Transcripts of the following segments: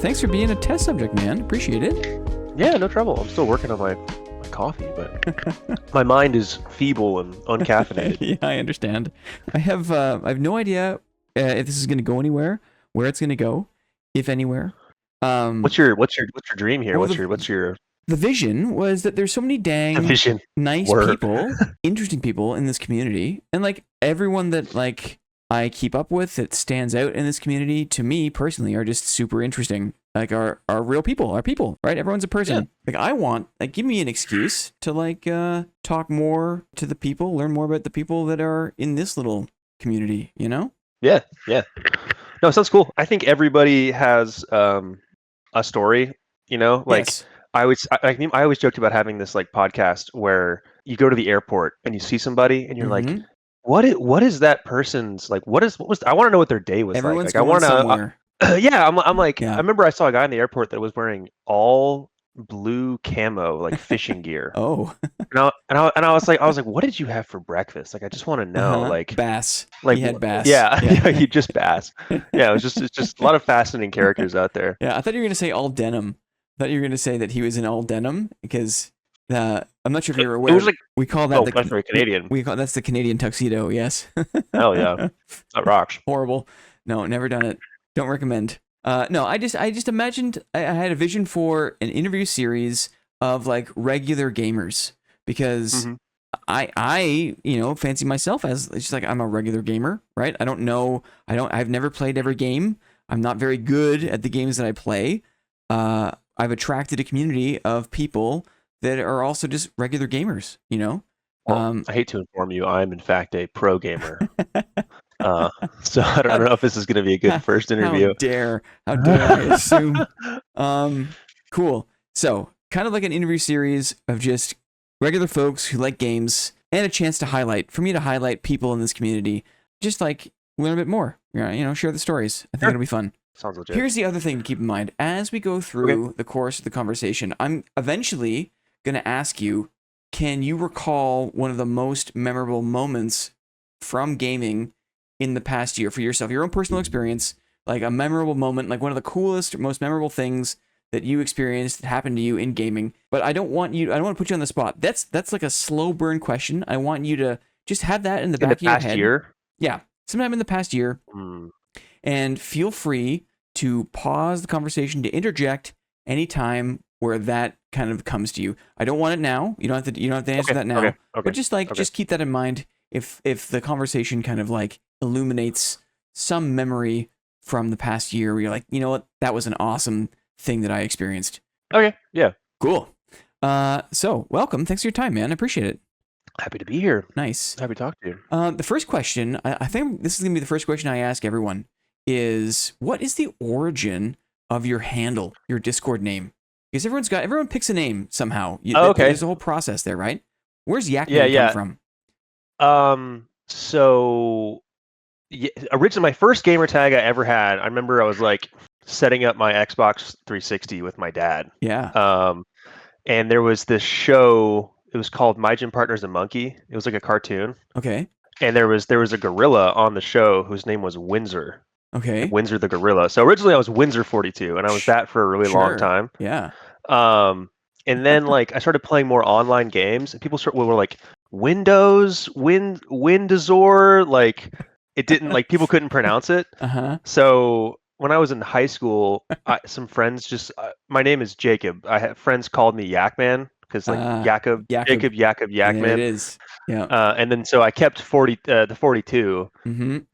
Thanks for being a test subject, man. Appreciate it. Yeah, no trouble. I'm still working on my coffee, but my mind is feeble and uncaffeinated. Yeah, I understand. I have no idea if this is going to go anywhere, where it's going to go, if anywhere. What's your dream here? well, What's your The vision was that there's so many dang vision? nice Word. people, interesting people in this community, and like everyone that like I keep up with that stands out in this community to me personally are just super interesting. Like are real people, are people, right? Everyone's a person. Yeah. Like give me an excuse to like talk more to the people, learn more about the people that are in this little community, you know? Yeah. No, it sounds cool. I think everybody has a story, you know? Like yes. I always joked about having this like podcast where you go to the airport and you see somebody and you're like, what is that person's like? What was I want to know what their day was Everyone's like. I want somewhere. Yeah, I'm like, Yeah. I remember I saw a guy in the airport that was wearing all blue camo, like fishing gear. Oh. And I was like, what did you have for breakfast? Like, I just want to know, like bass. Like he had bass. Yeah, he just bass. Yeah, it's just a lot of fascinating characters out there. Yeah, I thought you were gonna say all denim. I thought you were gonna say that he was in all denim because I'm not sure if you're aware. It was like, we call that the Canadian. That's the Canadian tuxedo. Yes. Hell yeah, that rocks. Horrible. No, never done it. Don't recommend. No, I just imagined I had a vision for an interview series of like regular gamers because I fancy myself as just like I'm a regular gamer, right? I've never played every game. I'm not very good at the games that I play. I've attracted a community of people that are also just regular gamers, you know? Well, I hate to inform you, I'm in fact a pro gamer. So I don't know if this is going to be a good first interview. How dare I assume? Cool. So kind of like an interview series of just regular folks who like games and a chance to highlight people in this community, just like learn a bit more, share the stories. I think it'll be fun. Sounds legit. Here's the other thing to keep in mind. As we go through the course of the conversation, I'm eventually going to ask you, can you recall one of the most memorable moments from gaming in the past year for yourself, your own personal experience, like a memorable moment, like one of the coolest, most memorable things that you experienced that happened to you in gaming? But I don't want to put you on the spot. That's like a slow burn question. I want you to just have that in the back of your head. Past year? Yeah, sometime in the past year. And feel free to pause the conversation to interject anytime where that kind of comes to you. I don't want it now. You don't have to answer that now. Okay. But just keep that in mind if the conversation kind of like illuminates some memory from the past year where you're like, you know what, that was an awesome thing that I experienced. Okay, yeah. Cool. So welcome. Thanks for your time, man. I appreciate it. Happy to be here. Nice. Happy to talk to you. The first question, I think this is going to be the first question I ask everyone, is what is the origin of your handle, your Discord name? Because everyone picks a name somehow. Okay. There's a whole process there, right? Where's Yakman come from? So originally my first gamer tag I ever had, I remember I was like setting up my Xbox 360 with my dad. Yeah. And there was this show, it was called My Gym Partner's a Monkey. It was like a cartoon. Okay. And there was a gorilla on the show whose name was Windsor. Okay. Like Windsor the gorilla. So originally I was Windsor 42 and I was that for a really long time. Yeah. And then like I started playing more online games and people were like Windazor, like it didn't like people couldn't pronounce it. So when I was in high school, some friends my name is Jacob. I had friends called me Yakman because like Jacob Yakman. It is. Yeah. And then so I kept the 42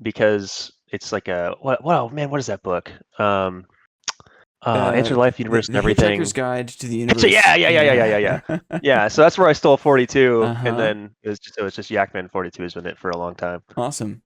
because it's like what is that book? Answer Life, Universe, and Everything. Hitchhiker's Guide to the Universe. Yeah. Yeah, so that's where I stole 42, and then it was just Yakman 42 has been it for a long time. Awesome.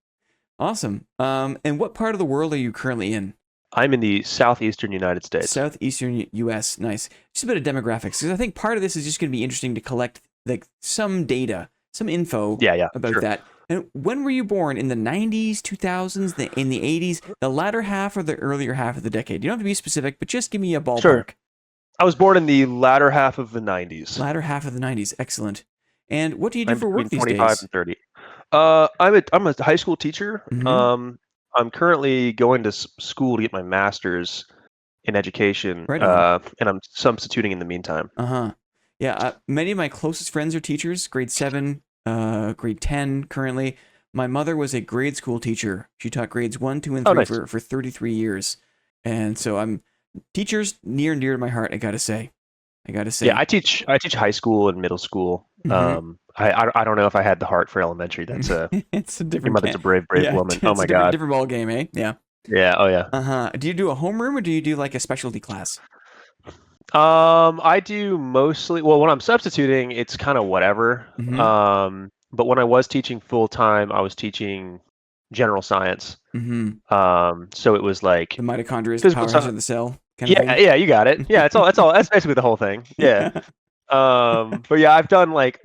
And what part of the world are you currently in? I'm in the southeastern United States. Southeastern U.S. Nice. Just a bit of demographics, because I think part of this is just going to be interesting to collect like some data, some info about that. And when were you born? In the 90s, 2000s, in the 80s, the latter half or the earlier half of the decade? You don't have to be specific, but just give me a ballpark. Sure. I was born in the latter half of the 90s. Latter half of the 90s. Excellent. And what do you do for work these 25 days? and 30. I'm a high school teacher. I'm currently going to school to get my master's in education, Right on. and I'm substituting in the meantime. Yeah, many of my closest friends are teachers, grade 7, grade 10 currently. My mother was a grade school teacher. She taught grades 1, 2, and Oh, 3 nice. for 33 years. And so I'm teachers near and dear to my heart, I got to say. Yeah, I teach high school and middle school. Mm-hmm. I don't know if I had the heart for elementary. That's It's a your different mother's a brave yeah, woman. Oh it's a my different God. different ball game, eh? Yeah. Yeah. Oh yeah. Do you do a homeroom or do you do like a specialty class? I do mostly, well, when I'm substituting, it's kind of whatever. Mm-hmm. But when I was teaching full time, I was teaching general science. Mm-hmm. So it was like The mitochondria is the physical powerhouse science. of the cell kind of Yeah, thing. yeah, you got it. Yeah, that's basically the whole thing. Yeah. Yeah. But yeah, I've done like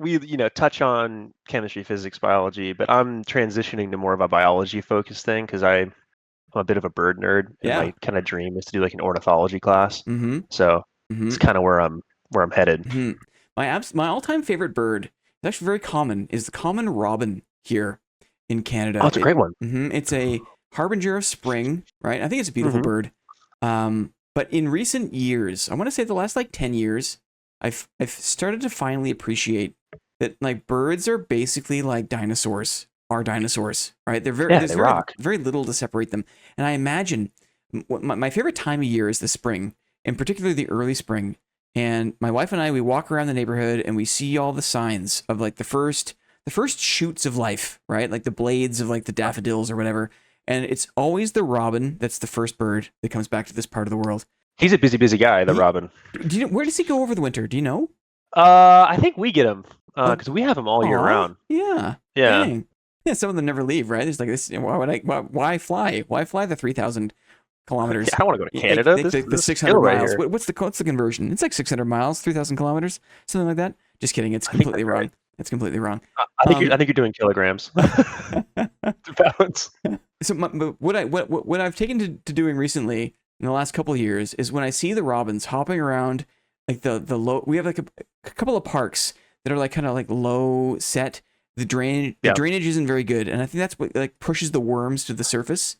touch on chemistry, physics, biology, but I'm transitioning to more of a biology focused thing because I'm a bit of a bird nerd, and Yeah. my kind of dream is to do like an ornithology class. Mm-hmm. So Mm-hmm. it's kind of where I'm headed. Mm-hmm. My all-time favorite bird is actually very common, is the common robin here in Canada. Oh, it's a great one. It's a harbinger of spring, right? I think it's a beautiful bird. But in recent years, I want to say the last like 10 years, I've started to finally appreciate that like birds are basically like dinosaurs, are dinosaurs, right? There's They very rock. very little to separate them. And I imagine my favorite time of year is the spring, and particularly the early spring. And my wife and I, we walk around the neighborhood and we see all the signs of like the first shoots of life, right? Like the blades of like the daffodils or whatever. And it's always the robin that's the first bird that comes back to this part of the world. He's a busy guy, the robin. Do you know, where does he go over the winter? Do you know? I think we get him because we have him all year round. Yeah. Yeah. Dang. Yeah. Some of them never leave, right? It's like this. Why fly? Why fly the 3,000 kilometers? Yeah, I don't want to go to Canada. The 600 right miles. here. What's the conversion? It's like 600 miles, 3,000 kilometers, something like that. Just kidding. It's completely wrong. Right. It's completely wrong. I think you're doing kilograms to balance. So what I've taken to doing recently in the last couple of years is when I see the robins hopping around, like the low. We have like a couple of parks that are like kind of like low set. The drainage isn't very good, and I think that's what like pushes the worms to the surface.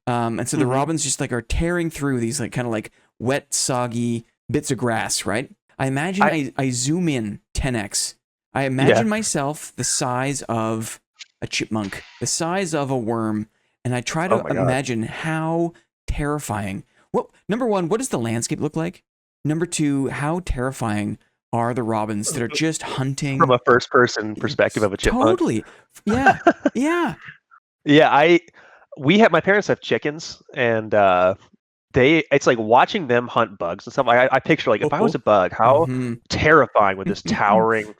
And so the robins just like are tearing through these like kind of like wet, soggy bits of grass, right? I imagine I zoom in 10x. I imagine myself the size of a chipmunk, the size of a worm, and I try to imagine how terrifying. Number one, what does the landscape look like? Number two, how terrifying are the robins that are just hunting from a first-person perspective of a chipmunk? Totally. Yeah. Yeah. Yeah, my parents have chickens, and it's like watching them hunt bugs and stuff. I picture like if I was a bug, how terrifying would this towering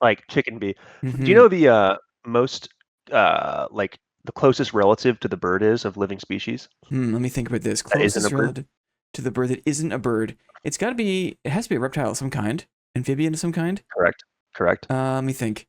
like chicken be? Do you know the most like the closest relative to the bird is of living species? Let me think about this. Closest relative to the bird that isn't a bird. It has to be a reptile of some kind, amphibian of some kind. Correct. Let me think.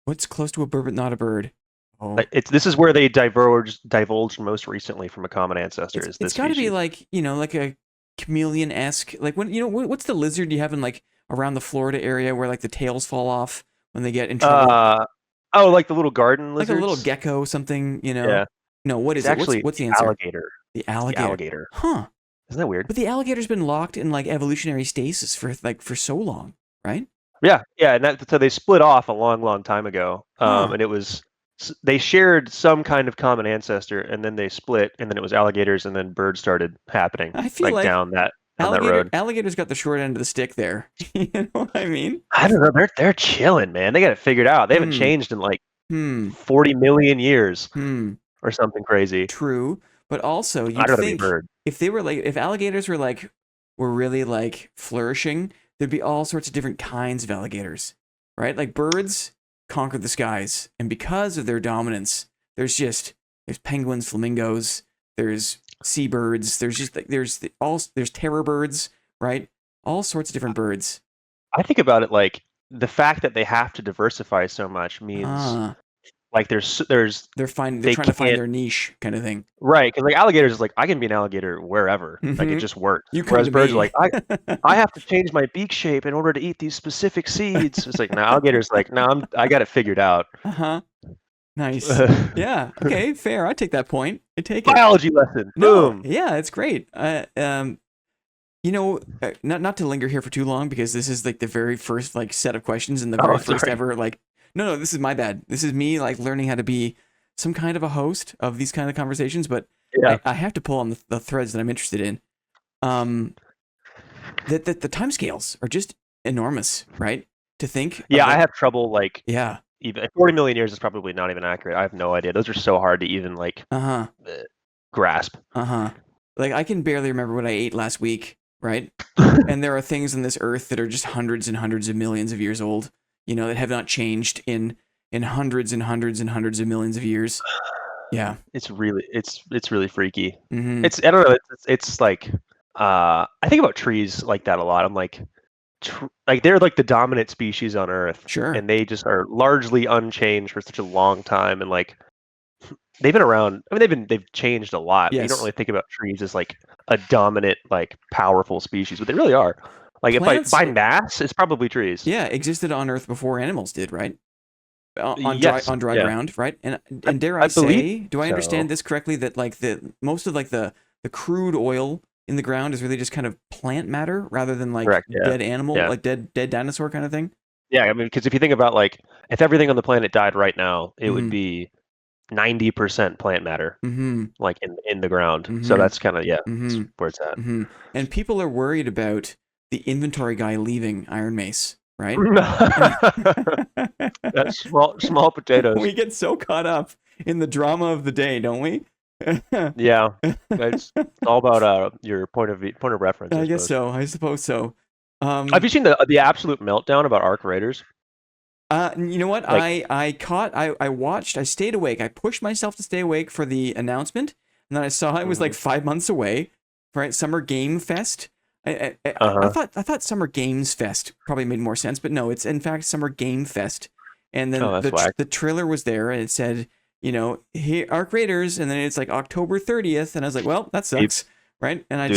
What's close to a bird but not a bird? Oh. This is where they divulged most recently from a common ancestor. It's got to be like like a chameleon-esque. Like when what's the lizard you have in like around the Florida area where like the tails fall off when they get in trouble? Like the little garden lizards? Like a little gecko, something. Yeah. No, what is it? Actually, what's the answer? Alligator. The alligator. Huh. Isn't that weird? But the alligator's been locked in like evolutionary stasis for so long, right? Yeah, and so they split off a long time ago. And it was. They shared some kind of common ancestor, and then they split, and then it was alligators, and then birds started happening. I feel like down that road. Alligators got the short end of the stick there. You know what I mean? I don't know. They're chilling, man. They got it figured out. They haven't changed in like 40 million years or something crazy. True, but also I'd rather be a bird. If alligators were really like flourishing, there'd be all sorts of different kinds of alligators, right? Like birds conquered the skies, and because of their dominance, there's penguins, flamingos, there's seabirds, there's terror birds, right? All sorts of different birds. I think about it like the fact that they have to diversify so much means like they're trying to find their niche kind of thing, right? Because like alligators is like I can be an alligator wherever, like it just works. Whereas birds are like I have to change my beak shape in order to eat these specific seeds. It's like no, alligators like no, I got it figured out. Nice. Yeah. Okay. Fair. I take that point. I take it. Biology lesson. No. Boom. Yeah, it's great. Not to linger here for too long because this is like the very first like set of questions and the very first ever like. No, this is my bad. This is me like learning how to be some kind of a host of these kind of conversations, but I have to pull on the threads that I'm interested in. That the timescales are just enormous, right? To think. Yeah, I have trouble like. Yeah. Even 40 million years is probably not even accurate. I have no idea. Those are so hard to even like grasp. Like I can barely remember what I ate last week, right? And there are things on this earth that are just hundreds and hundreds of millions of years old, that have not changed in hundreds and hundreds and hundreds of millions of years. Yeah. It's really freaky. Mm-hmm. I don't know. It's like I think about trees like that a lot. I'm like they're like the dominant species on Earth. Sure. And they just are largely unchanged for such a long time. And like they've been around. I mean, they've changed a lot. Yes. You don't really think about trees as like a dominant, like powerful species, but they really are. Like Plants, by mass, it's probably trees. Yeah, existed on Earth before animals did, right? On dry ground, right? And dare I say, do I understand this correctly? That like most of like the crude oil in the ground is really just kind of plant matter rather than like dead animal, like dead dinosaur kind of thing. Yeah, I mean, because if you think about like if everything on the planet died right now, it would be 90% plant matter, like in the ground. So that's kind of that's where it's at. And people are worried about the inventory guy leaving Iron Mace, right? That's small potatoes. We get so caught up in the drama of the day, don't we? Yeah, it's all about your point of reference. I guess so. I suppose so. Have you seen the absolute meltdown about Arc Raiders? You know what? Like, I watched. I stayed awake. I pushed myself to stay awake for the announcement, and then I saw it was like 5 months away. Right, Summer Game Fest. I thought Summer Games Fest probably made more sense, but no, it's in fact Summer Game Fest. And then the trailer was there, and it said, here Arc Raiders, and then it's like October 30th, and I was like, well, that sucks, right? And I I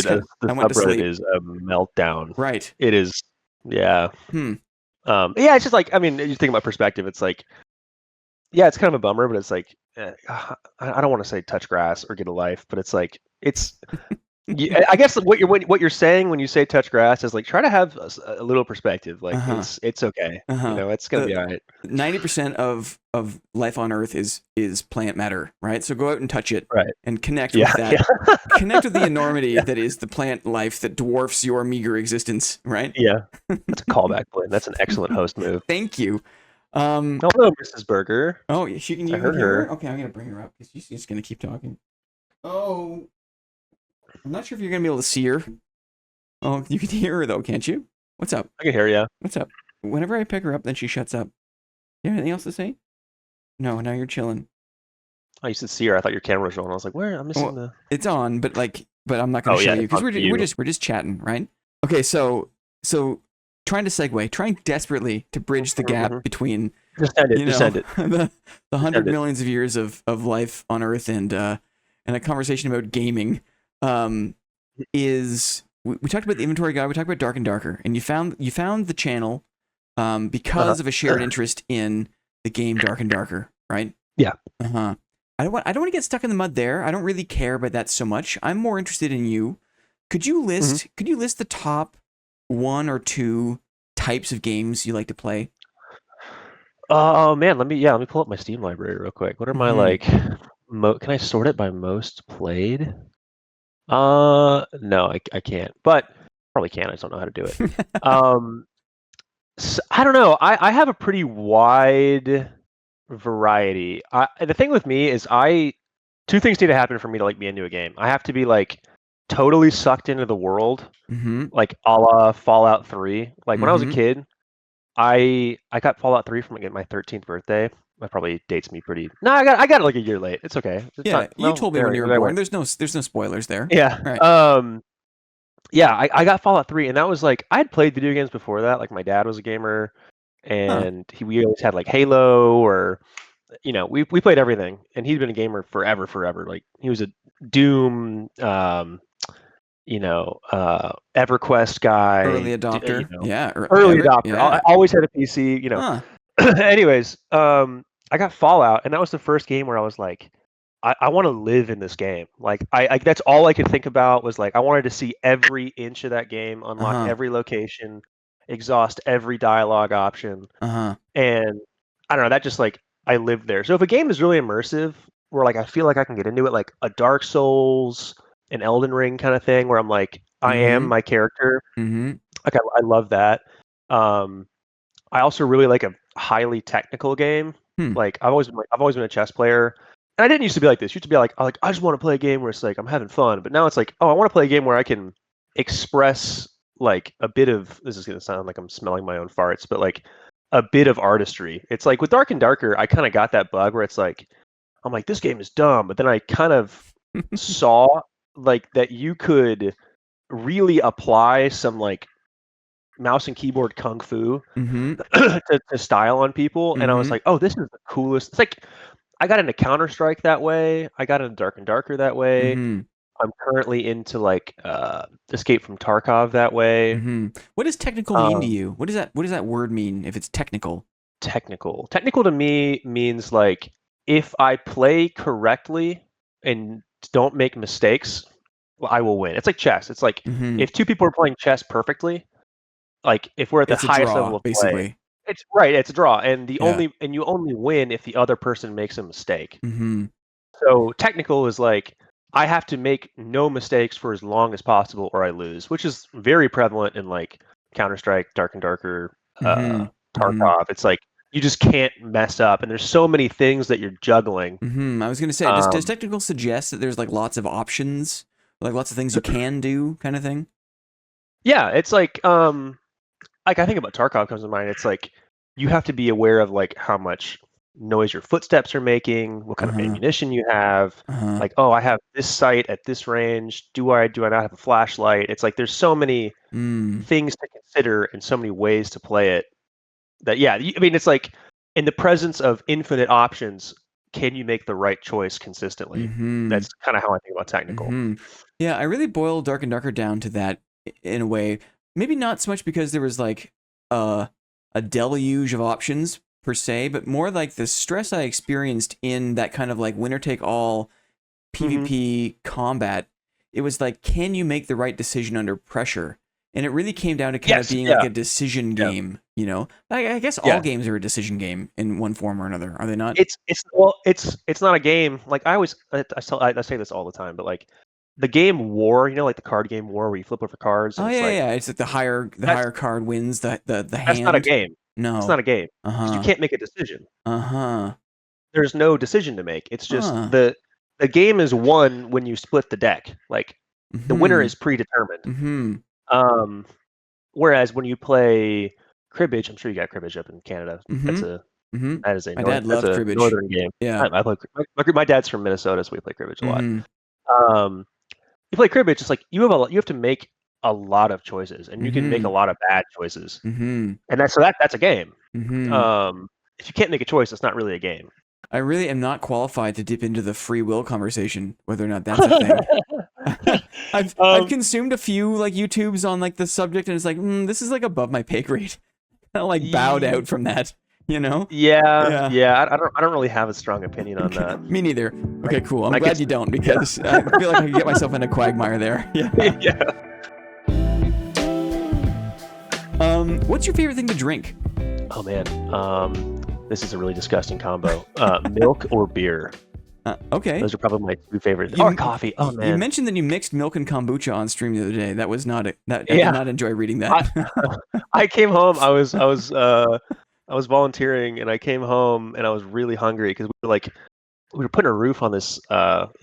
went to sleep. Is a meltdown, right? It is, yeah. Yeah, it's just like, I mean, you think about perspective, it's like, yeah, it's kind of a bummer, but it's like, I don't want to say touch grass or get a life, but it's like, it's. I guess what you're saying when you say touch grass is like try to have a little perspective. Like it's okay. It's gonna be all right. 90% of life on Earth is plant matter, right? So go out and touch it, right, and connect with that. Yeah. Connect with the enormity that is the plant life that dwarfs your meager existence, right? Yeah, that's a callback, Blinn. That's an excellent host move. Thank you. Hello, Mrs. Berger. Oh, you can hear her. Okay, I'm gonna bring her up because she's just gonna keep talking. Oh. I'm not sure if you're going to be able to see her. Oh, you can hear her, though, can't you? What's up? I can hear you. What's up? Whenever I pick her up, then she shuts up. You have anything else to say? No, now you're chilling. I used to see her. I thought your camera was on. I was like, where? I'm missing the... It's on, but I'm not going to show you because we're just chatting, right? Okay, so trying desperately to bridge the gap between just end it. the 100 millions of years of life on Earth and a conversation about gaming. Is we talked about the inventory guide, we talked about Dark and Darker, and you found the channel because of a shared interest in the game Dark and Darker, right? Yeah. I don't want to get stuck in the mud there. I don't really care about that so much. I'm more interested in you. Could you list the top 1 or 2 types of games you like to play? Oh man, let me pull up my Steam library real quick. What are my like can I sort it by most played? No, I can't, but probably can. I just don't know how to do it. So, I don't know. I have a pretty wide variety. The thing with me is two things need to happen for me to like be into a game. I have to be like totally sucked into the world, like a la Fallout 3. Like when I was a kid, I got Fallout 3 from like my 13th birthday. That probably dates me pretty. No, I got it like a year late. It's okay. You told me when you were born. There's no spoilers there. Yeah. Right. I got Fallout 3, and that was like I'd played video games before that. Like my dad was a gamer, and we always had like Halo or, we played everything. And he'd been a gamer forever. Like he was a Doom, EverQuest guy. Early adopter. Early adopter. Yeah. I always had a PC. Anyways, I got Fallout, and that was the first game where I was like, I want to live in this game. Like I that's all I could think about was like I wanted to see every inch of that game, unlock every location, exhaust every dialogue option, and I don't know. That just like I lived there. So if a game is really immersive, where like I feel like I can get into it, like a Dark Souls, an Elden Ring kind of thing, where I'm like I am my character. Like I love that. I also really like a highly technical game. Like I've always been a chess player. And I didn't used to be like this. Used to be like I just want to play a game where it's like I'm having fun. But now it's like, oh, I want to play a game where I can express like a bit of, this is gonna sound like I'm smelling my own farts, but like a bit of artistry. It's like with Dark and Darker, I kind of got that bug where it's like, I'm like, this game is dumb, but then I kind of saw like that you could really apply some like mouse and keyboard kung fu to style on people, and I was like, oh, this is the coolest. It's like I got into Counter-Strike that way. I got into Dark and Darker that way. I'm currently into like Escape from Tarkov that way. What does technical mean to you? What does that word mean if it's technical? Technical to me means like if I play correctly and don't make mistakes, well, I will win. It's like chess. It's like if two people are playing chess perfectly, like if we're at the highest level of play, it's right. It's a draw, and you only win if the other person makes a mistake. So technical is like I have to make no mistakes for as long as possible, or I lose, which is very prevalent in like Counter-Strike, Dark and Darker, Tarkov. It's like you just can't mess up, and there's so many things that you're juggling. I was gonna say, does technical suggest that there's like lots of options, like lots of things you can do, kind of thing? Yeah, it's like I think about Tarkov comes to mind. It's like you have to be aware of like how much noise your footsteps are making, what kind of ammunition you have. Like, oh, I have this sight at this range. Do I not have a flashlight? It's like there's so many things to consider and so many ways to play it. That I mean, it's like in the presence of infinite options, can you make the right choice consistently? That's kind of how I think about technical. Yeah, I really boiled Dark and Darker down to that in a way. Maybe not so much because there was like a deluge of options per se, but more like the stress I experienced in that kind of like winner take all PvP combat. It was like, can you make the right decision under pressure? And it really came down to kind of being like a decision game, you know? I guess all games are a decision game in one form or another, are they not? It's not a game. Like I say this all the time, but like the game War, you know, like the card game War where you flip over cards. And it's like the higher card wins the hand. That's not a game. No, it's not a game. You can't make a decision. There's no decision to make. It's just the game is won when you split the deck. Like the winner is predetermined. Whereas when you play cribbage, I'm sure you got cribbage up in Canada. That is my dad loved cribbage. Northern game. Yeah, I play. My dad's from Minnesota, so we play cribbage a lot. You play cribbage, it's like you have to make a lot of choices, and you can make a lot of bad choices, and that's a game. If you can't make a choice, it's not really a game. I really am not qualified to dip into the free will conversation, whether or not that's a thing. I've consumed a few like YouTubes on like the subject, and it's like this is like above my pay grade. Kind of like bowed out from that. You know? Yeah. I don't really have a strong opinion on that. Me neither. Okay, cool. I'm glad you don't, because I feel like I can get myself in a quagmire there. Yeah. What's your favorite thing to drink? Oh man, this is a really disgusting combo. Milk or beer. Okay. Those are probably my two favorite. Or coffee. Oh man. You mentioned that you mixed milk and kombucha on stream the other day. That was not I did not enjoy reading that. I came home. I was volunteering, and I came home, and I was really hungry because we were putting a roof on this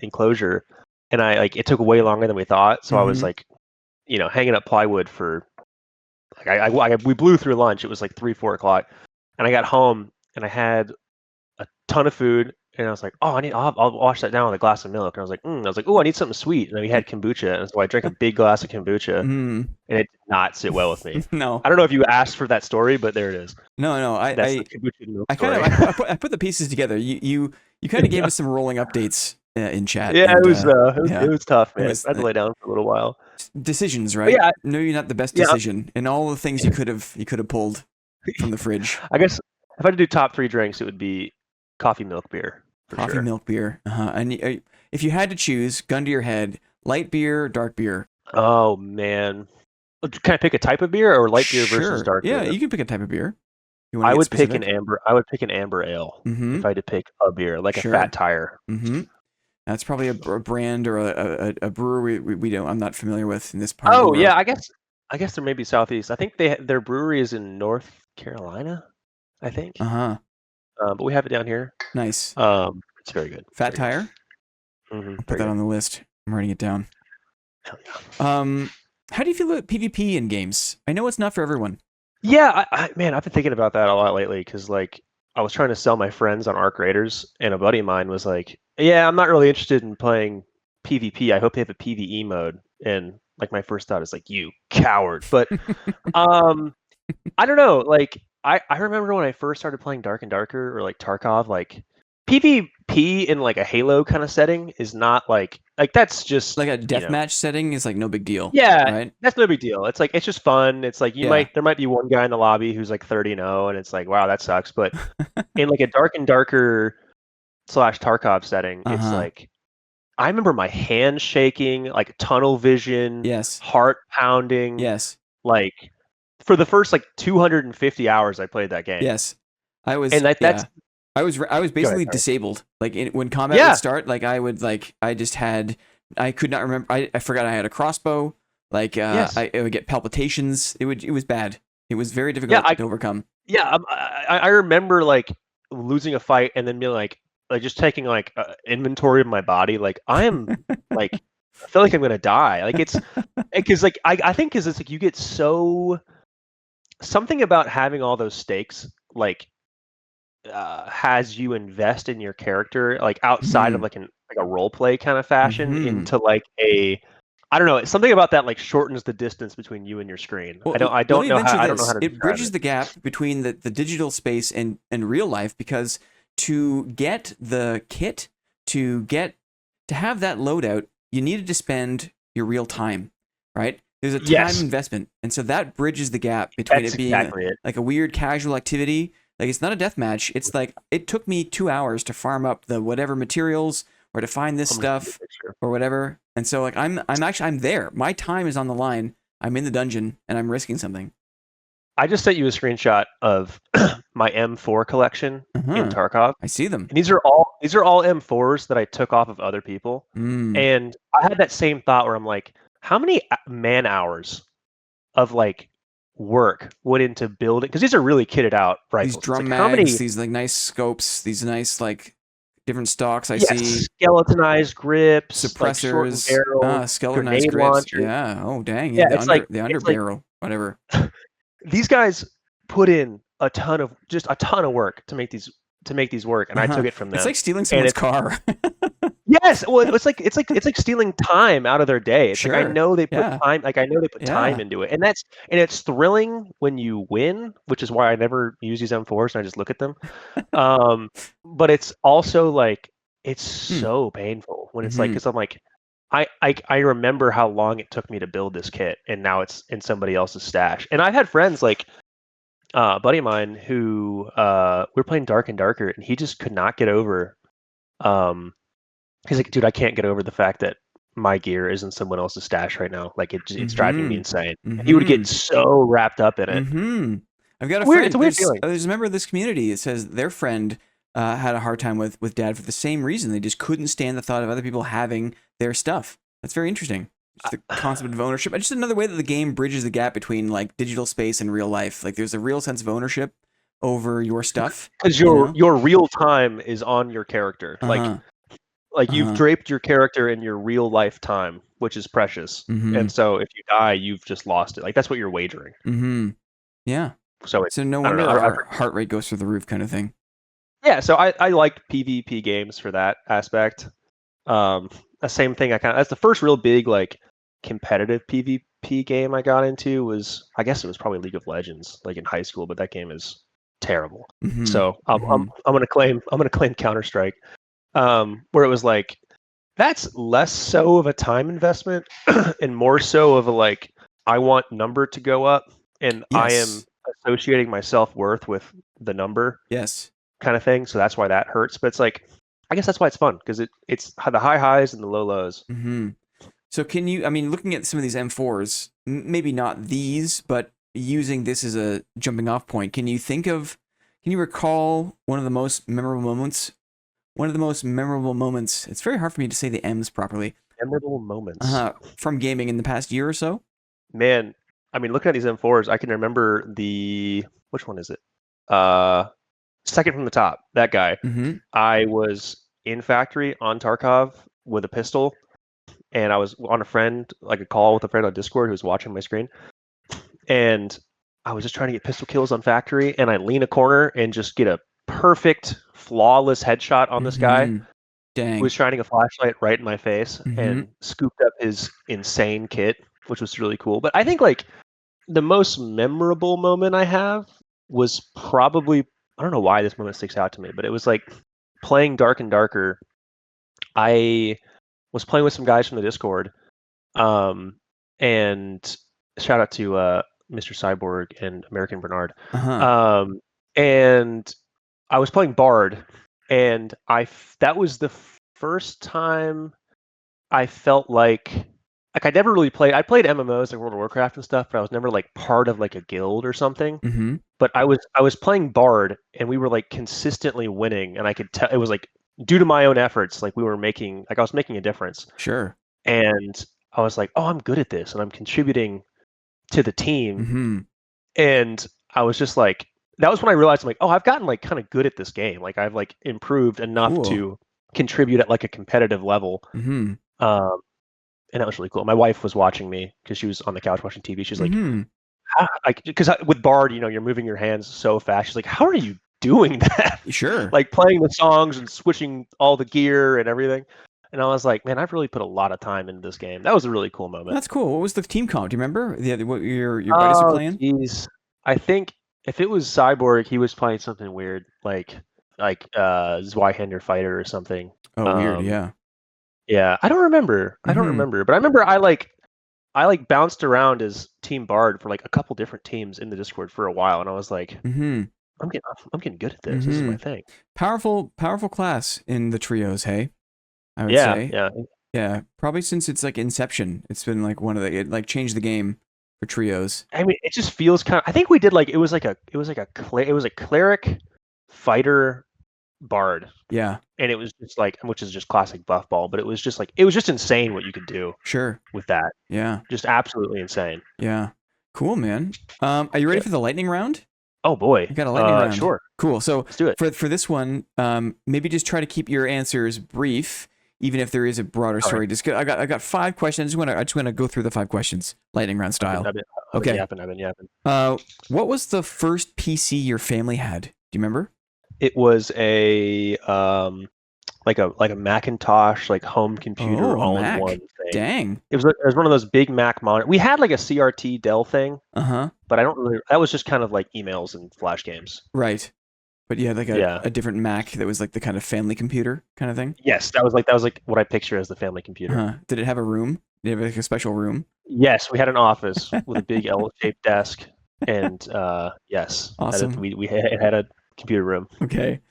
enclosure, and it took way longer than we thought. So I was like, hanging up plywood for we blew through lunch. It was like 3-4 o'clock, and I got home, and I had a ton of food, and I was like, oh, I'll wash that down with a glass of milk. And I was like, oh, I need something sweet, and we had kombucha, and so I drank a big glass of kombucha, and it did not sit well with me. No, I don't know if you asked for that story, but there it is. No, I put the pieces together. You kind of gave us some rolling updates in chat. Yeah, it was tough, man. I had to lay down for a little while. Decisions, right? But no, you're not the best decision, and all the things you could have pulled from the fridge. I guess if I had to do top 3 drinks, it would be coffee milk beer. Coffee milk beer. And if you had to choose, gun to your head, light beer, dark beer. Oh man, can I pick a type of beer or light beer versus dark beer? Yeah, you can pick a type of beer. You I would pick an amber. I would pick an amber ale if I had to pick a beer, like a Fat Tire. That's probably a brand or a brewery we don't. I'm not familiar with in this part. Oh yeah, I guess there may be Southeast. I think their brewery is in North Carolina. I think. But we have it down here. Nice. It's very good. Fat Tire. Mm-hmm. I'll put that on the list. I'm writing it down. How do you feel about PvP in games? I know it's not for everyone. Yeah, man, I've been thinking about that a lot lately because like I was trying to sell my friends on Arc Raiders, and a buddy of mine was like, "Yeah, I'm not really interested in playing PvP. I hope they have a PvE mode." And like my first thought is like, "You coward!" But I don't know. Like I remember when I first started playing Dark and Darker or like Tarkov, like PvP in like a Halo kind of setting is not like that's just like a deathmatch setting is like no big deal. Yeah, right? That's no big deal. It's like it's just fun. It's like there might be one guy in the lobby who's like 30-0, and it's like wow that sucks. But in like a Dark and Darker / Tarkov setting, it's like I remember my hands shaking, like tunnel vision, heart pounding, like for the first like 250 hours I played that game. I was, and that's. I was basically disabled. Like when combat would start, like I could not remember. I forgot I had a crossbow. Like I would get palpitations. It was bad. It was very difficult to overcome. Yeah, I remember like losing a fight and then being like just taking like inventory of my body. Like I am like I feel like I'm gonna die. Like it's because like I think because it's like you get so something about having all those stakes like. Has you invest in your character like outside of like a role play kind of fashion into like I don't know. It's something about that like shortens the distance between you and your screen. Well, I don't know how to it bridges the gap between the digital space and real life, because to get the kit, to have that loadout, you needed to spend your real time, right? There's a time investment, and so that bridges the gap between it being like a weird casual activity. Like it's not a death match. It's like it took me 2 hours to farm up the whatever materials or to find this stuff or whatever. And so like I'm there. My time is on the line. I'm in the dungeon and I'm risking something. I just sent you a screenshot of my M4 collection in Tarkov. I see them. And these are all M4s that I took off of other people. And I had that same thought where I'm like, how many man hours of like work went into building, because these are really kitted out rifles. These drum mags, these like nice scopes, these nice like different stocks. I see skeletonized grips, suppressors, like skeletonized grips. Launcher. Yeah. Oh dang. Yeah, the under barrel, whatever. These guys put in a ton of work to make these work, and I took it from them. It's like stealing someone's car. Yes, well, it's like stealing time out of their day. It's like I know they put time, time into it, and it's thrilling when you win, which is why I never use these M4s and I just look at them. But it's also like it's so painful when it's like, because I'm like, I remember how long it took me to build this kit, and now it's in somebody else's stash. And I've had friends like a buddy of mine who we're playing Dark and Darker, and he just could not get over. He's like, dude, I can't get over the fact that my gear is in someone else's stash right now. Like it's driving me insane. He would get so wrapped up in it. I've got a friend. It's a weird feeling. There's a member of this community. It says their friend had a hard time with dad for the same reason. They just couldn't stand the thought of other people having their stuff. That's very interesting. Just the concept of ownership. Just another way that the game bridges the gap between like digital space and real life. Like there's a real sense of ownership over your stuff. Because your real time is on your character. Like you've draped your character in your real life time, which is precious. And so if you die, you've just lost it. Like that's what you're wagering. Yeah. So no wonder our heart rate goes through the roof, kind of thing. Yeah. So I liked PvP games for that aspect. The same thing. That's the first real big like competitive PvP game I got into was, I guess it was probably League of Legends, like in high school, but that game is terrible. So I'm gonna claim Counter-Strike. Where it was like, that's less so of a time investment and more so of a like, I want number to go up, and I am associating my self-worth with the number. Yes. kind of thing. So that's why that hurts. But it's like, I guess that's why it's fun, because it's the high highs and the low lows. Mm-hmm. So can you, I mean, looking at some of these M4s, maybe not these, but using this as a jumping off point, can you recall one of the most memorable moments? One of the most memorable moments. It's very hard for me to say the M's properly. Memorable moments. From gaming in the past year or so? Man, I mean, looking at these M4s, I can remember which one is it? Second from the top, that guy. Mm-hmm. I was in factory on Tarkov with a pistol, and I was on a call with a friend on Discord who was watching my screen, and I was just trying to get pistol kills on factory, and I lean a corner and just get a perfect, flawless headshot on this guy. Dang. Who was shining a flashlight right in my face and scooped up his insane kit, which was really cool. But I think like the most memorable moment I have was probably, I don't know why this moment sticks out to me, but it was like playing Dark and Darker. I was playing with some guys from the Discord, and shout out to Mr. Cyborg and American Bernard. And I was playing Bard, and that was the first time I felt like I never really played. I played MMOs like World of Warcraft and stuff, but I was never like part of like a guild or something. Mm-hmm. But I was playing Bard, and we were like consistently winning, and I could tell it was like due to my own efforts. Like I was making a difference. Sure. And I was like, oh, I'm good at this, and I'm contributing to the team. Mm-hmm. And I was just like, that was when I realized, I'm like, oh, I've gotten like kind of good at this game. Like I've like improved enough to contribute at like a competitive level. Mm-hmm. And that was really cool. My wife was watching me because she was on the couch watching TV. She's like, because with Bard, you're moving your hands so fast. She's like, how are you doing that? Sure. Like playing the songs and switching all the gear and everything. And I was like, man, I've really put a lot of time into this game. That was a really cool moment. That's cool. What was the team comp? Do you remember what your buddies were playing? Geez. I think if it was Cyborg, he was playing something weird, like Zweihander Fighter or something. Oh, weird. Yeah. Yeah, I don't remember. But I remember I bounced around as Team Bard for like a couple different teams in the Discord for a while, and I was like, I'm getting good at this. This is my thing. Powerful class in the trios. Hey, I would say. Yeah. Probably since it's like Inception, it's been like it like changed the game for trios. I mean, it just feels kind of. I think we did like it was a cleric, fighter, Bard. Yeah. And it was just like, which is just classic buff ball, but it was just insane what you could do. Sure. With that. Yeah. Just absolutely insane. Yeah. Cool, man. Are you ready for the lightning round? Oh boy. We got a lightning round. Sure. Cool. So let's do it. For this one, maybe just try to keep your answers brief, even if there is a broader story. Right. Just I got 5 questions. I just want to go through the 5 questions, lightning round style. I've been yapping. What was the first PC your family had? Do you remember? It was a like a Macintosh like home computer all in one thing. Dang. It was one of those big Mac monitors. We had like a CRT Dell thing. But I don't really. That was just kind of like emails and flash games. Right. But you had like a different Mac that was like the kind of family computer kind of thing. Yes, that was like what I picture as the family computer. Did it have a room? Did it have like a special room? Yes, we had an office with a big L-shaped desk, and yes, awesome. It had a computer room. Okay.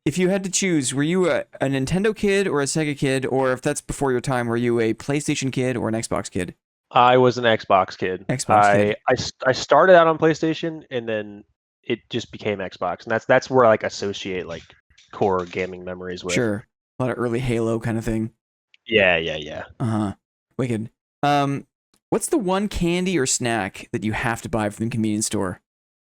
If you had to choose, were you a Nintendo kid or a Sega kid, or if that's before your time, were you a PlayStation kid or an Xbox kid? I was an Xbox kid. I started out on PlayStation, and then it just became Xbox, and that's where I like associate like core gaming memories with. Sure. A lot of early Halo kind of thing. Yeah. Wicked. What's the one candy or snack that you have to buy from the convenience store?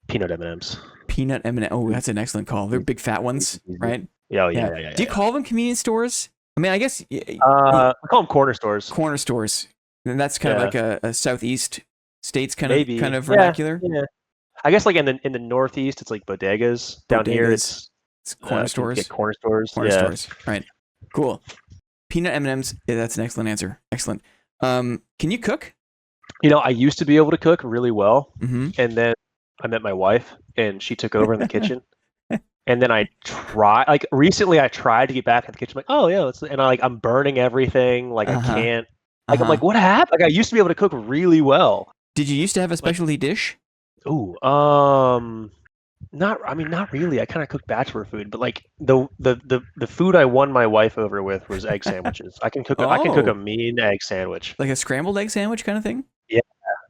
Peanut M&Ms. Peanut M&M. Oh, that's an excellent call. They're big fat ones, right? Yeah. Do you call them convenience stores? I mean, I guess we call them corner stores. Corner stores. And that's kind of like a southeast states kind of vernacular. Yeah. I guess like in the northeast, it's like bodegas. Down here, it's corner stores. Corner stores. Corner stores. Right. Cool. Peanut M&Ms. Yeah, that's an excellent answer. Excellent. Can you cook? I used to be able to cook really well, and then I met my wife, and she took over in the kitchen. And then recently I tried to get back in the kitchen. Like, oh yeah, I'm burning everything. Like I can't. Like I'm like, what happened? Like I used to be able to cook really well. Did you used to have a specialty dish? Ooh, Not really. I kind of cook bachelor food, but like the food I won my wife over with was egg sandwiches. I can cook a Oh, mean egg sandwich. like a scrambled egg sandwich kind of thing? Yeah,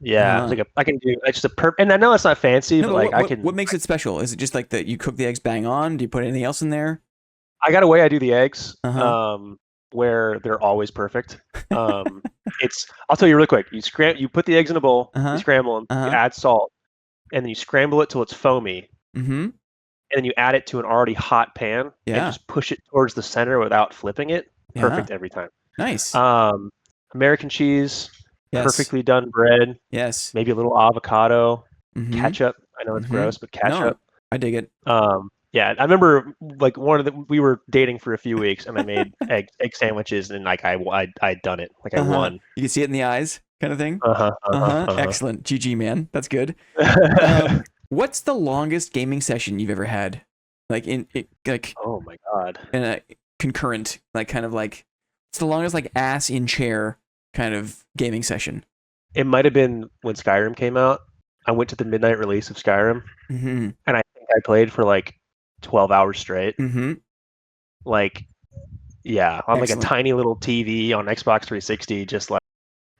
yeah. It's Uh-huh. like I can do it's just and I know it's not fancy, No, but but like what makes it special? Is it just like that you cook the eggs bang on? Do you put anything else in there? I got a way I do the eggs, Uh-huh. where they're always perfect. It's I'll tell you really quick. You put the eggs in a bowl, you Uh-huh. scramble them, you Uh-huh. add salt, and then you scramble it till it's foamy, Mm-hmm. and then you add it to an already hot pan and Yeah. just push it towards the center without flipping it. Yeah. Perfect every time. Nice. Um, American cheese, Yes. perfectly done bread, Yes. maybe a little avocado, Mm-hmm. ketchup. I know it's Mm-hmm. gross, but No, ketchup. I dig it. Yeah, I remember like we were dating for a few weeks, and I made egg sandwiches, and like I'd done it, like I Uh-huh. won. You can see it in the eyes, kind of thing. Uh huh. Uh-huh. Uh Excellent. GG, man. That's good. huh. What's the longest gaming session you've ever had? Like like Oh my god. in a concurrent, like kind of like it's the longest like ass in chair kind of gaming session. It might have been when Skyrim came out. I went to the midnight release of Skyrim, Mm-hmm. and I think I played for like 12 hours straight. Mm-hmm. Like, yeah, on like a Excellent. tiny little TV on Xbox 360, just like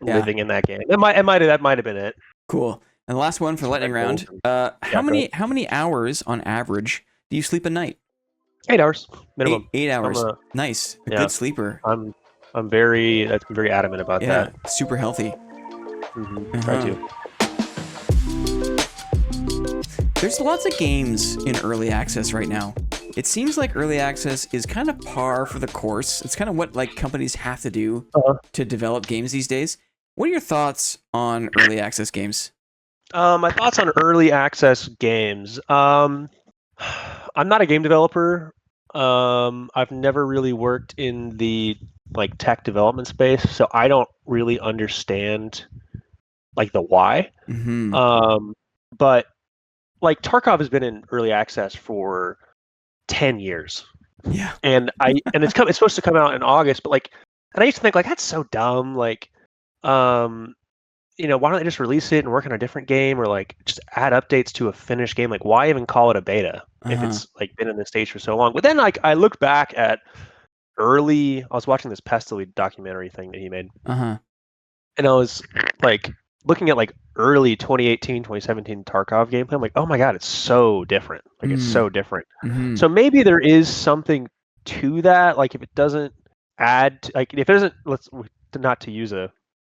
Yeah. living in that game. That might have been it. Cool. And the last one for That's what I lightning round. told. How Yeah, go ahead. many hours on average do you sleep a night? 8 hours minimum. Eight I'm hours. a Nice. A yeah. good sleeper. I'm very adamant about Yeah. that. Super healthy. Try Uh-huh. to. There's lots of games in early access right now. It seems like early access is kind of par for the course. It's kind of what like companies have to do Uh-huh. to develop games these days. What are your thoughts on early access games? My thoughts on early access games. I'm not a game developer. I've never really worked in the like tech development space, so I don't really understand like the why. Mm-hmm. But like Tarkov has been in early access for 10 years. Yeah. And it's supposed to come out in August, but like and I used to think like that's so dumb. Like um why don't they just release it and work on a different game or like just add updates to a finished game? Like why even call it a beta if Uh-huh. it's like been in the stage for so long? But then like I looked back at I was watching this Pestily documentary thing that he made, Uh-huh. and I was like looking at like early 2018, 2017 Tarkov gameplay. I'm like, oh my god, it's so different. Like it's Mm. so different. Mm-hmm. So maybe there is something to that. Like if it doesn't like if it doesn't, not to use a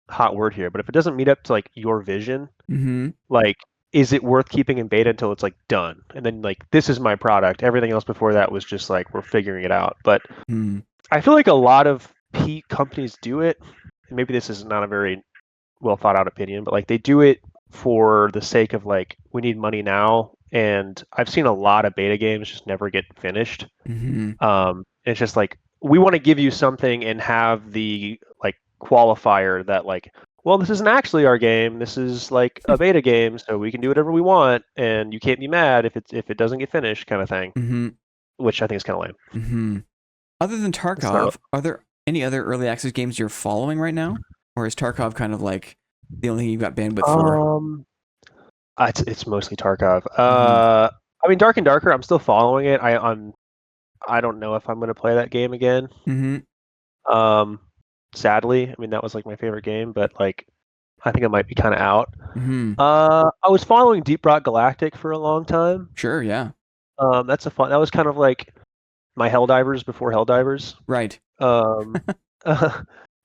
hot word here, but if it doesn't meet up to like your vision, Mm-hmm. like is it worth keeping in beta until it's like done? And then like this is my product. Everything else before that was just like we're figuring it out. But Mm. I feel like a lot of companies do it. And maybe this is not a very well thought out opinion, but like they do it for the sake of like we need money now. And I've seen a lot of beta games just never get finished. Mm-hmm. It's just like we want to give you something and have the like qualifier that like, well, this isn't actually our game. This is like a beta game, so we can do whatever we want, and you can't be mad if it doesn't get finished, kind of thing. Mm-hmm. Which I think is kind of lame. Mm-hmm. Other than It's not. Tarkov, are there any other early access games you're following right now? Or is Tarkov kind of like the only thing you've got bandwidth for? It's mostly Tarkov. Mm-hmm. I mean, Dark and Darker. I'm still following it. I don't know if I'm gonna play that game again. Mm-hmm. Sadly, I mean that was like my favorite game, but like I think I might be kind of out. Mm-hmm. I was following Deep Rock Galactic for a long time. Sure, yeah. That was kind of like my Helldivers before Helldivers. Right. Um,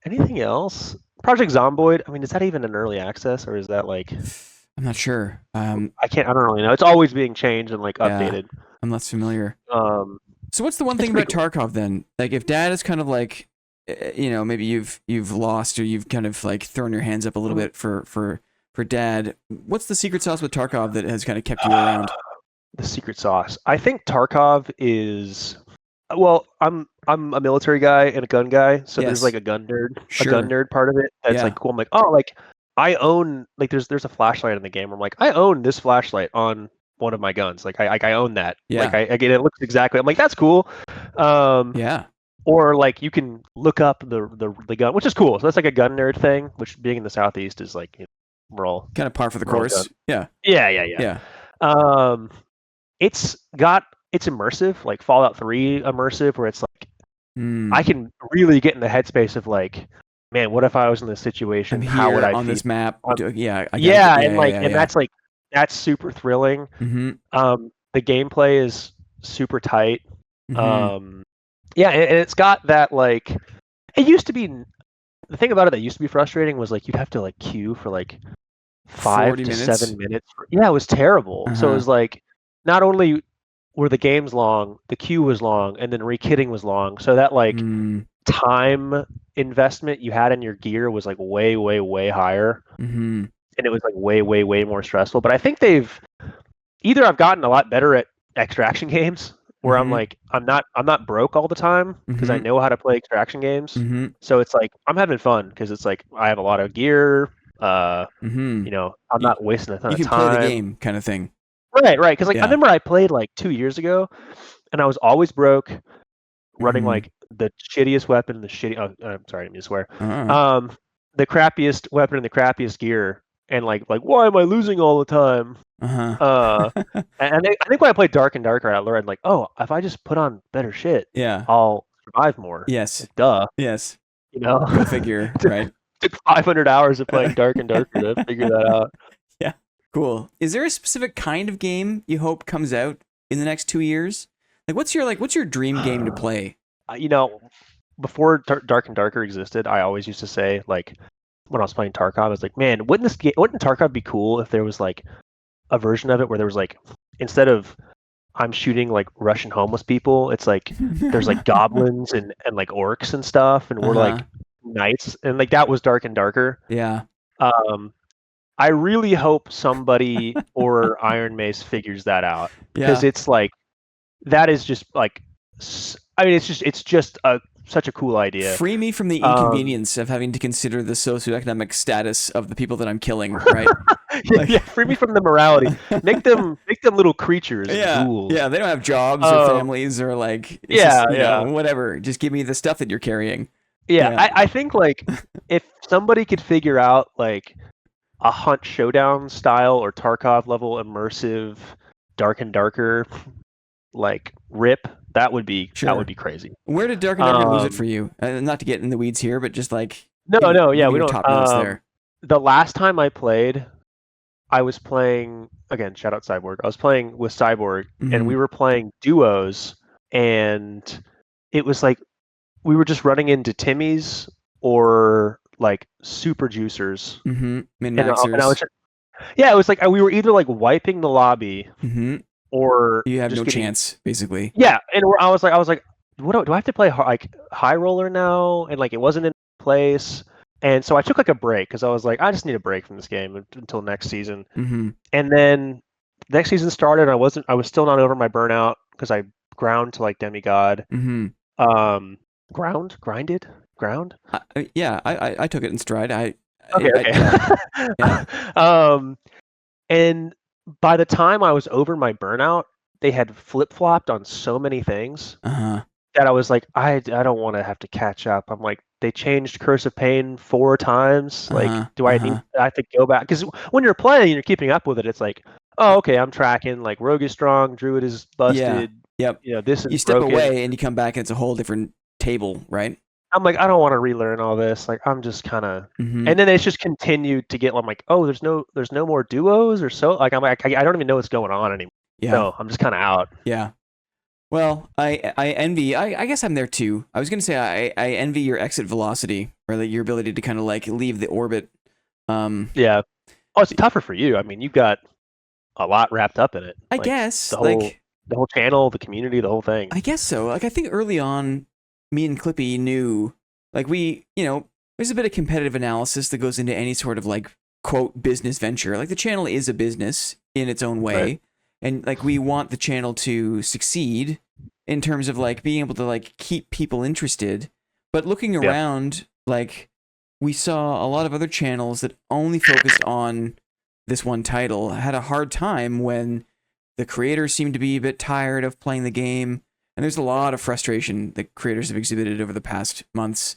anything else? Project Zomboid. I mean, is that even an early access or is that like? I'm not sure. I don't really know. It's always being changed and like Yeah, updated. I'm less familiar. So what's the one It's thing about pretty cool. Tarkov then? Like if Dad is kind of like, maybe you've lost or you've kind of like thrown your hands up a little bit for Dad. What's the secret sauce with Tarkov that has kind of kept you around? The secret sauce. I think Tarkov is. Well, I'm a military guy and a gun guy, so there's Yes. like a gun Sure. nerd part of it that's Yeah. like cool. I'm like, oh, like I own like there's a flashlight in the game. Where I'm like, I own this flashlight on one of my guns. Like I own that. Yeah. Like I get it looks exactly. I'm like, that's cool. Yeah. Or like you can look up the gun, which is cool. So that's like a gun nerd thing. Which being in the southeast is like we're all Kind of par for the we're all gun. course. Yeah. Yeah. Yeah. Um, it's immersive, like Fallout 3 immersive, where it's like I can really get in the headspace of like, man, what if I was in this situation? I'm here How would I on feel? this map. Yeah, And that's super thrilling. Mm-hmm. The gameplay is super tight. Mm-hmm. Yeah, and it's got that like, it used to be, the thing about it that used to be frustrating was like you'd have to like queue for like 5 to 7 minutes. Yeah, it was terrible. So it was like, not only were the games long, the queue was long, and then rekitting was long. So that like time investment you had in your gear was like way, way, way higher. Mm-hmm. And it was like way, way, way more stressful. But I think I've gotten a lot better at extraction games where I'm like, I'm not broke all the time because I know how to play extraction games. So it's like I'm having fun because it's like I have a lot of gear. I'm not wasting a ton of time. You can play the game kind of thing. Right. Because like I remember I played like 2 years ago, and I was always broke, running like the shittiest weapon, I'm sorry, I didn't mean to swear. The crappiest weapon and the crappiest gear, and like why am I losing all the time? And I think when I played Dark and Darker, I learned like, oh, if I just put on better shit, I'll survive more. Yes. Like, duh. Yes. Go figure. Right. Took 500 hours of playing Dark and Darker to figure that out. Yeah. Cool. Is there a specific kind of game you hope comes out in the next 2 years? Like, what's your dream game to play? Before Dark and Darker existed, I always used to say, like, when I was playing Tarkov, I was like, man, wouldn't Tarkov be cool if there was like a version of it where there was like, instead of I'm shooting like Russian homeless people, it's like there's like goblins and like orcs and stuff, and we're like knights, and like that was Dark and Darker. Yeah. I really hope somebody or Iron Mace figures that out, because it's like, that is just like, I mean, it's just such a cool idea. Free me from the inconvenience of having to consider the socioeconomic status of the people that I'm killing, right? Free me from the morality. Make them little creatures. Ghouls. Yeah, they don't have jobs or families or like, whatever. Just give me the stuff that you're carrying. I think like if somebody could figure out like a Hunt Showdown style or Tarkov level immersive Dark and Darker like rip, that would be crazy. Where did Dark and Darker lose it for you? Not to get in the weeds here, but just like we don't. Top notes there. The last time I played, I was playing again. Shout out Cyborg. I was playing with Cyborg, and we were playing duos, and it was like we were just running into Timmy's or like super juicers. Min-maxers. And I was it was like we were either like wiping the lobby. Or you have no chance, basically. Yeah, and I was like, what do I have to play like high roller now? And like it wasn't in place, and so I took like a break because I was like, I just need a break from this game until next season. And then next season started. I was still not over my burnout because I ground to like demigod. Grinded. I took it in stride. And by the time I was over my burnout, they had flip-flopped on so many things that I was like, I don't want to have to catch up. I'm like, they changed Curse of Pain 4 times. Like, do I have to go back? Because when you're playing and you're keeping up with it, it's like, oh, okay, I'm tracking. Like, Rogue is strong, Druid is busted. Yep. This is you step broken. away and you come back and it's a whole different table, right? I'm like, I don't want to relearn all this. Like, I'm just kind of, and then it's just continued to get. I'm like, oh, there's no more duos or so. Like, I'm like, I don't even know what's going on anymore. Yeah. No, I'm just kind of out. Yeah. Well, I envy. I guess I'm there too. I was gonna say I envy your exit velocity, or like your ability to kind of like leave the orbit. Yeah. Oh, it's tougher for you. I mean, you've got a lot wrapped up in it. I guess the whole channel, the community, the whole thing. I guess so. Like, I think early on, me and Clippy knew, like, there's a bit of competitive analysis that goes into any sort of like quote business venture. Like, the channel is a business in its own way. Right. And like, we want the channel to succeed in terms of like being able to like keep people interested. But looking around, like, we saw a lot of other channels that only focused on this one title had a hard time when the creators seemed to be a bit tired of playing the game. And there's a lot of frustration that creators have exhibited over the past months.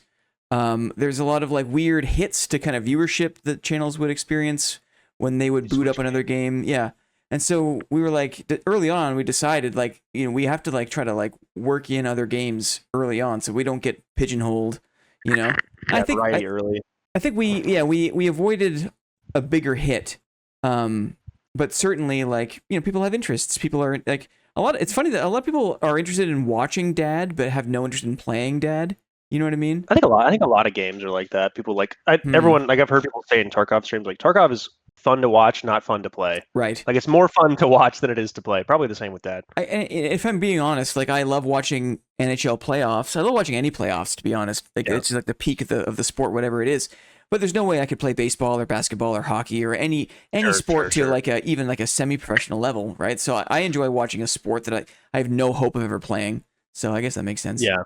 There's a lot of like weird hits to kind of viewership that channels would experience when they would boot up another game. Yeah. And so we were like, early on, we decided like, we have to like try to like work in other games early on so we don't get pigeonholed, Yeah, I think variety early. I think we avoided a bigger hit. But certainly like, people have interests. People are like it's funny that a lot of people are interested in watching Dad but have no interest in playing Dad. You know what I mean? I think a lot of games are like that. People like everyone like I've heard people say in Tarkov streams like Tarkov is fun to watch, not fun to play. Right. Like it's more fun to watch than it is to play. Probably the same with that. If I'm being honest, like I love watching NHL playoffs. I love watching any playoffs, to be honest. Like it's just like the peak of the sport, whatever it is. But there's no way I could play baseball or basketball or hockey or any sport to like even like a semi-professional level, right? So I enjoy watching a sport that I have no hope of ever playing. So I guess that makes sense. Yeah.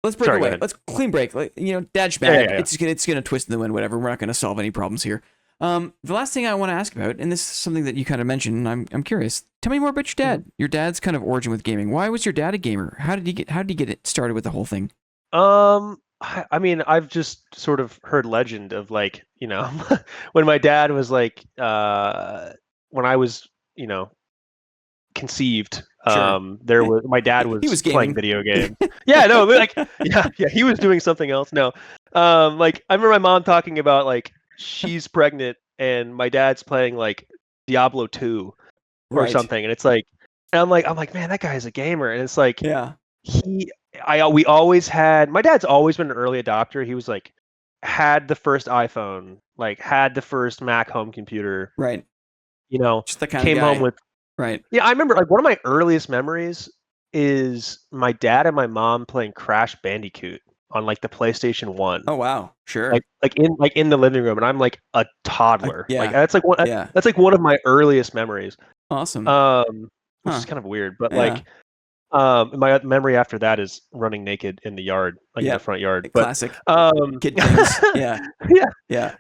Let's break away. Let's clean break. Like, Dad's bad. It's gonna twist in the wind. Whatever. We're not gonna solve any problems here. The last thing I want to ask about, and this is something that you kind of mentioned, and I'm curious. Tell me more about your dad. Your dad's kind of origin with gaming. Why was your dad a gamer? How did he get it started with the whole thing? I mean, I've just sort of heard legend of like, when my dad was like, when I was, conceived, there was my dad was playing video games. Yeah, no, like, yeah, he was doing something else. No, like I remember my mom talking about like she's pregnant and my dad's playing like Diablo 2 or something, and it's like, and I'm like, man, that guy's a gamer, and it's like, we always had, my dad's always been an early adopter. He was like, had the first iPhone, like had the first Mac home computer, right? Just the kind came of guy. Home with, right? Yeah, I remember like one of my earliest memories is my dad and my mom playing Crash Bandicoot on like the PlayStation 1. Oh wow, sure. Like in the living room, and I'm like a toddler. Yeah. Like that's like one. Yeah. That's like one of my earliest memories. Awesome. Which is kind of weird, but like. My memory after that is running naked in the yard, like in the front yard. But, classic. Kid things. Yeah.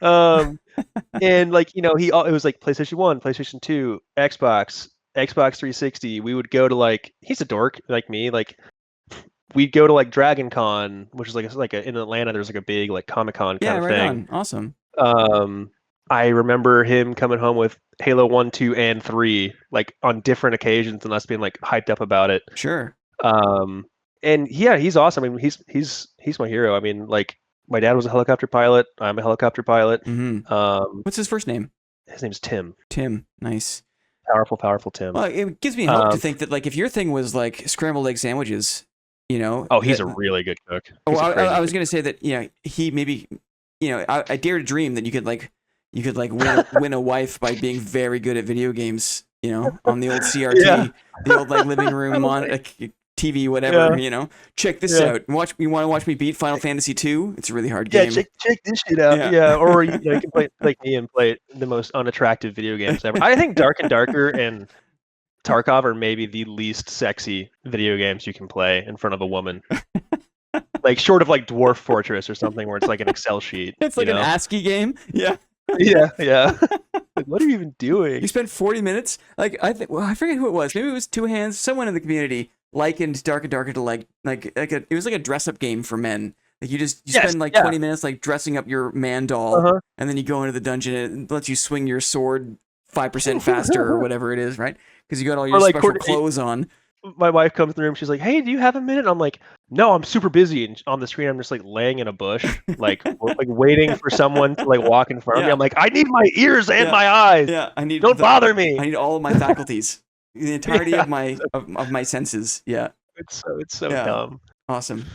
And like it was like PlayStation 1, PlayStation 2, Xbox 360. We would go to like, he's a dork like me. Like we'd go to like Dragon Con, which is like in Atlanta. There's like a big like Comic Con kind of thing. Awesome. I remember him coming home with Halo 1, 2, and 3, like on different occasions, and us being like hyped up about it. Sure. And yeah, he's awesome. I mean, he's my hero. I mean, like my dad was a helicopter pilot. I'm a helicopter pilot. Mm-hmm. What's his first name? His name's Tim. Tim. Nice. Powerful Tim. Well, it gives me hope to think that like if your thing was like scrambled egg sandwiches, Oh, he's a really good cook. I was gonna say that he maybe I dare to dream that you could win a wife by being very good at video games, on the old CRT, the old like living room on TV, whatever, Check this out. You want to watch me beat Final Fantasy 2? It's a really hard game. Yeah, check this shit out. Yeah, or you can play like me and play the most unattractive video games ever. I think Dark and Darker and Tarkov are maybe the least sexy video games you can play in front of a woman. Like short of like Dwarf Fortress or something where it's like an Excel sheet. It's like an ASCII game. Yeah. Yeah. Like, what are you even doing? You spent 40 minutes. Like I forget who it was. Maybe it was Two Hands. Someone in the community likened Dark and Darker to it was like a dress up game for men. Like you spend like 20 minutes like dressing up your man doll, and then you go into the dungeon and it lets you swing your sword 5% faster or whatever it is, right? Because you got all your special clothes on. My wife comes in the room. She's like, "Hey, do you have a minute?" I'm like, "No, I'm super busy." And on the screen, I'm just like laying in a bush, like waiting for someone to like walk in front of me. I'm like, "I need my ears and my eyes. Yeah, don't bother me. I need all of my faculties, the entirety of my senses." Yeah, it's so dumb. Awesome.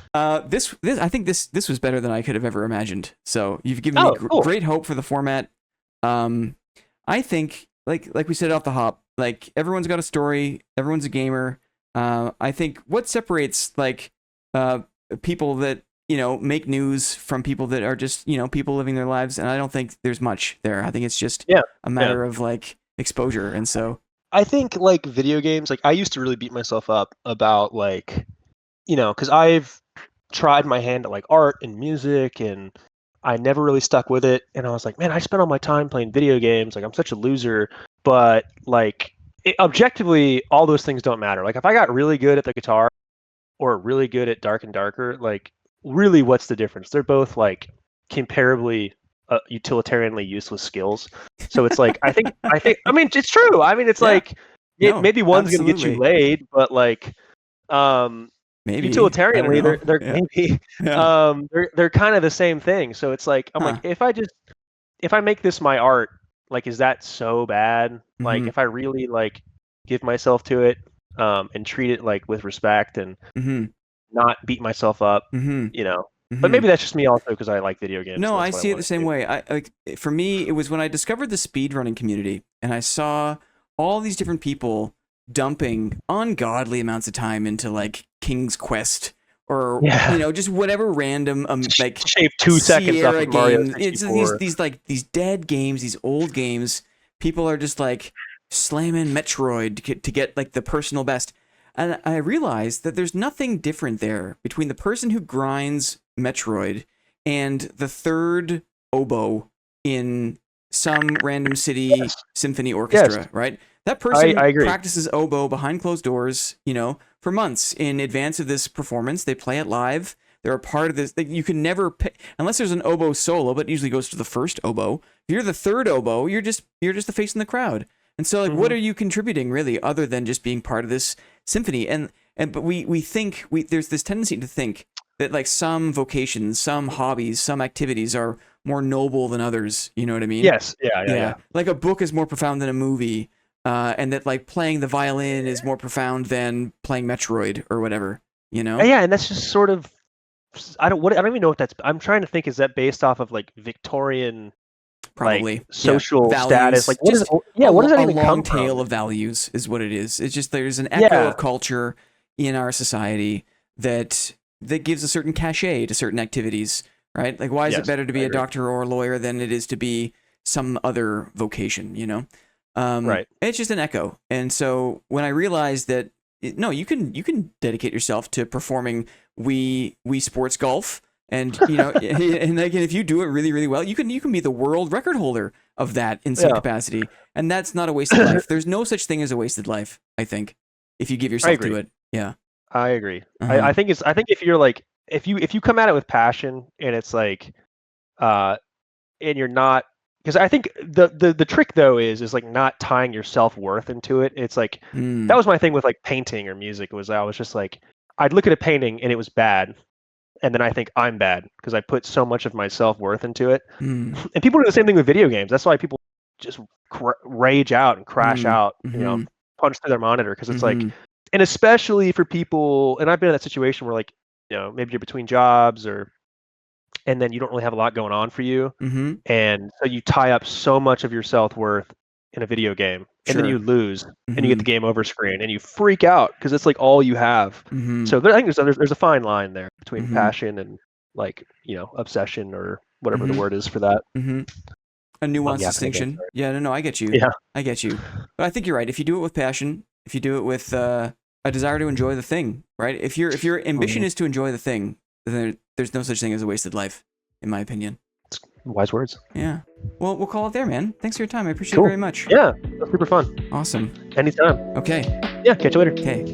This I think this was better than I could have ever imagined. So you've given me great hope for the format. I think like we said off the hop, like everyone's got a story. Everyone's a gamer. I think what separates like people that make news from people that are just people living their lives, and I don't think there's much there. I think it's just a matter of like exposure, and so I think like video games. Like I used to really beat myself up about like because I've tried my hand at like art and music, and I never really stuck with it. And I was like, man, I spent all my time playing video games. Like I'm such a loser. But like objectively, all those things don't matter. Like if I got really good at the guitar or really good at Dark and Darker, like really what's the difference? They're both like comparably utilitarianly useless skills. So it's like I think I mean it's true. I mean it's like No, maybe one's gonna get absolutely. you laid, but like maybe utilitarianly they're Yeah. maybe they're kind of the same thing. So it's like I'm like if I make this my art, like is that so bad? Like if I really like give myself to it and treat it like with respect and not beat myself up, you know. But maybe that's just me also because I like video games. No, so I that's what see it wanna the same do. way. I like for me, it was when I discovered the speedrunning community and I saw all these different people dumping ungodly amounts of time into like King's Quest or you know just whatever random like shave 2 seconds off of Mario game. It's 64. these dead games, these old games. People are just like slamming Metroid to get like the personal best. And I realized that there's nothing different there between the person who grinds Metroid and the third oboe in some random city symphony orchestra, right? That person I agree. practices oboe behind closed doors, you know, for months in advance of this performance. They play it live. They're a part of this. You can never pick, unless there's an oboe solo, but it usually goes to the first oboe. If you're the third oboe, you're just the face in the crowd. And so, like, what are you contributing really, other than just being part of this symphony? But we think there's this tendency to think that like some vocations, some hobbies, some activities are more noble than others. You know what I mean? Yes. Yeah. Like a book is more profound than a movie, and that like playing the violin is more profound than playing Metroid or whatever. You know? Yeah, and that's just sort of I don't even know what that's. I'm trying to think. Is that based off of like Victorian, probably like, social status? Like, what does that even come from? A long tail of values is what it is. It's just there's an echo of culture in our society that gives a certain cachet to certain activities, right? Like, why is it better to be a doctor or a lawyer than it is to be some other vocation? You know, right? It's just an echo. And so when I realized that no, you can dedicate yourself to performing Wii Sports Golf, and you know, and again, if you do it really, really well, you can be the world record holder of that in some capacity, and that's not a wasted life. There's no such thing as a wasted life, I think, if you give yourself to it. Yeah, I agree. I think if you're like if you come at it with passion and it's like, and you're not. Because I think the trick though is like not tying your self-worth into it. It's like that was my thing with like painting or music. I was just like I'd look at a painting and it was bad, and then I think I'm bad because I put so much of my self-worth into it. And people do the same thing with video games. That's why people just rage out and crash out, you know, punch through their monitor because it's like, and especially for people, and I've been in that situation where like, you know, maybe you're between jobs and then you don't really have a lot going on for you. And so you tie up so much of your self-worth in a video game, and then you lose, and you get the game over screen, and you freak out because it's like all you have. So I think there's a fine line there between passion and like, you know, obsession or whatever the word is for that. A nuanced distinction. Yeah, no, I get you. Yeah, I get you. But I think you're right. If you do it with passion, if you do it with a desire to enjoy the thing, right? If your ambition is to enjoy the thing, then there's no such thing as a wasted life, in my opinion. Wise words. Yeah. Well, we'll call it there, man. Thanks for your time. I appreciate it very much. Yeah, that's super fun. Awesome. Anytime. Okay. Yeah, catch you later. Okay.